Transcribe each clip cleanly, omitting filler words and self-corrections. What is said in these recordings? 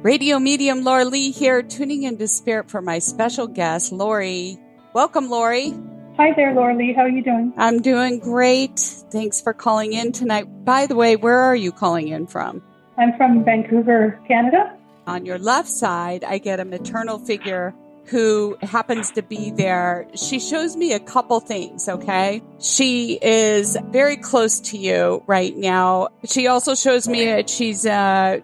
Radio medium Lorrie here, tuning into Spirit for my special guest, Lorrie. Welcome, Lorrie. Hi there, Lorrie. How are you doing? I'm doing great. Thanks for calling in tonight. By the way, where are you calling in from? I'm from Vancouver, Canada. On your left side, I get a maternal figure who happens to be there. She shows me a couple things, okay? She is very close to you right now. She also shows me that she's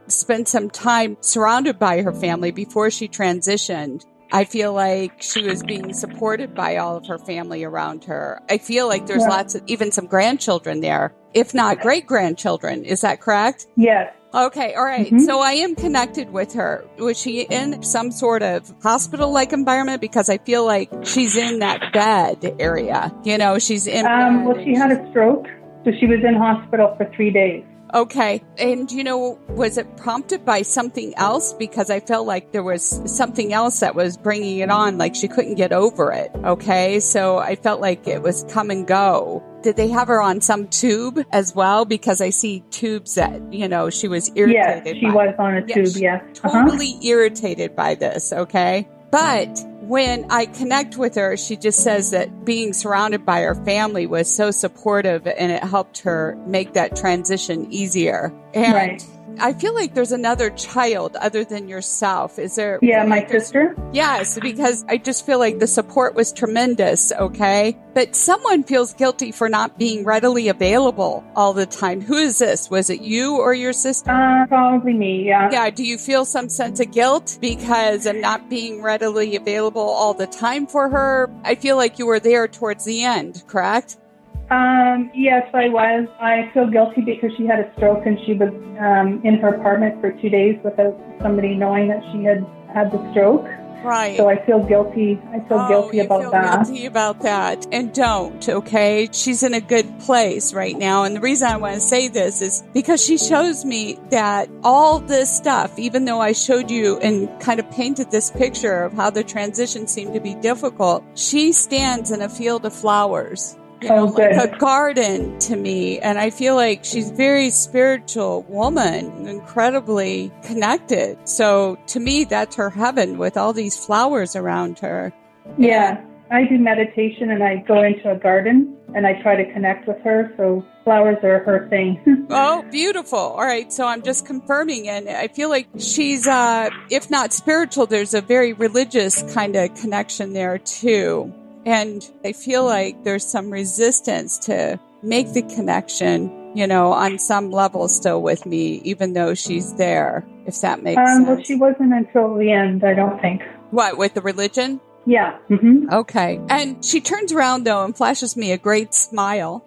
spent some time surrounded by her family before she transitioned. I feel like she was being supported by all of her family around her. I feel like there's lots of, even some grandchildren there, if not great-grandchildren. Is that correct? Yes. Okay, all right. Mm-hmm. So I am connected with her. Was she in some sort of hospital-like environment? Because I feel like she's in that bed area. You know, she's in bed. Well, she had a stroke, so she was in hospital for 3 days. Okay. And, you know, was it prompted by something else? Because I felt like there was something else that was bringing it on, like she couldn't get over it. Okay. So I felt like it was come and go. Did they have her on some tube as well? Because I see tubes that, you know, she was irritated by. Yes, she was on a tube, yes. Totally irritated by this, okay? But when I connect with her, she just says that being surrounded by her family was so supportive and it helped her make that transition easier. And right. I feel like there's another child other than yourself. Is there? Yeah, my sister. Yes, because I just feel like the support was tremendous, okay? But someone feels guilty for not being readily available all the time. Who is this? Was it you or your sister? Probably me, yeah. Yeah, do you feel some sense of guilt because of not being readily available all the time for her? I feel like you were there towards the end, correct? Yes, I was. I feel guilty because she had a stroke and she was in her apartment for 2 days without somebody knowing that she had had the stroke. Right. So I feel guilty. I feel guilty about that. Guilty about that. And don't, okay? She's in a good place right now. And the reason I want to say this is because she shows me that all this stuff, even though I showed you and kind of painted this picture of how the transition seemed to be difficult, she stands in a field of flowers. You know, good. Like a garden to me. And I feel like she's a very spiritual woman, incredibly connected. So to me, that's her heaven with all these flowers around her. Yeah, I do meditation and I go into a garden and I try to connect with her. So flowers are her thing. Oh, beautiful. All right. So I'm just confirming. And I feel like she's, if not spiritual, there's a very religious kind of connection there too. And I feel like there's some resistance to make the connection, you know, on some level still with me, even though she's there, if that makes sense. Well, she wasn't until the end, I don't think. What, with the religion? Yeah. Mm-hmm. Okay. And she turns around, though, and flashes me a great smile.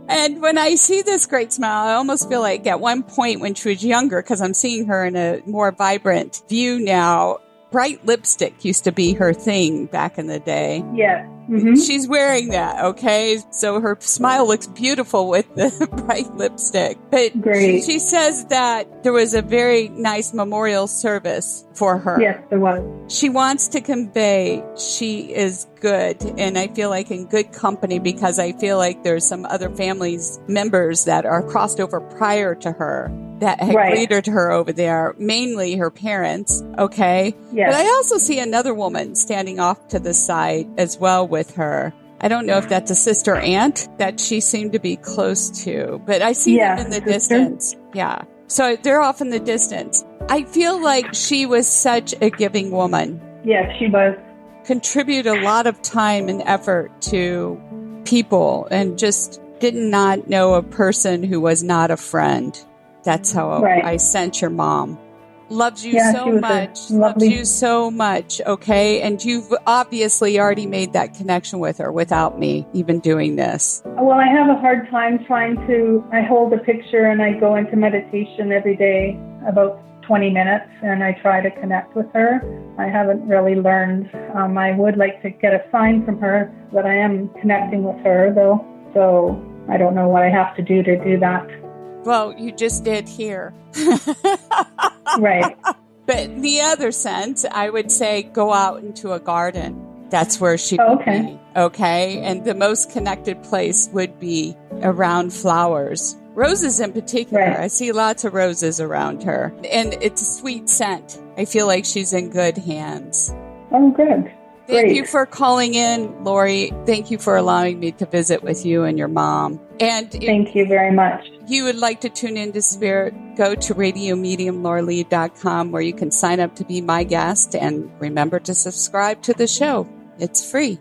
And when I see this great smile, I almost feel like at one point when she was younger, because I'm seeing her in a more vibrant view now, bright lipstick used to be her thing back in the day. Yeah. Mm-hmm. She's wearing that, okay? So her smile looks beautiful with the bright lipstick. But great. She says that there was a very nice memorial service for her. Yes, there was. She wants to convey she is good, and I feel like in good company because I feel like there's some other families members that are crossed over prior to her that had greeted her over there, mainly her parents, okay? Yes. But I also see another woman standing off to the side as well with her. I don't know if that's a sister aunt that she seemed to be close to, but I see them in the distance. Yeah. So they're off in the distance. I feel like she was such a giving woman. Yes, she was. Contribute a lot of time and effort to people and just did not know a person who was not a friend. That's how I sense your mom. Loves you so much. Loves you so much, okay? And you've obviously already made that connection with her without me even doing this. Well, I have a hard time I hold a picture and I go into meditation every day about 20 minutes and I try to connect with her. I haven't really learned. I would like to get a sign from her that I am connecting with her, though. So I don't know what I have to do that. Well, you just did here. Right. But in the other sense, I would say go out into a garden. That's where she would be. Okay. And the most connected place would be around flowers. Roses in particular. Right. I see lots of roses around her. And it's a sweet scent. I feel like she's in good hands. Oh, good. Thank you for calling in, Lorrie. Thank you for allowing me to visit with you and your mom. And thank you very much. If you would like to tune into Spirit, go to radiomediumlorrie.com where you can sign up to be my guest, and remember to subscribe to the show. It's free.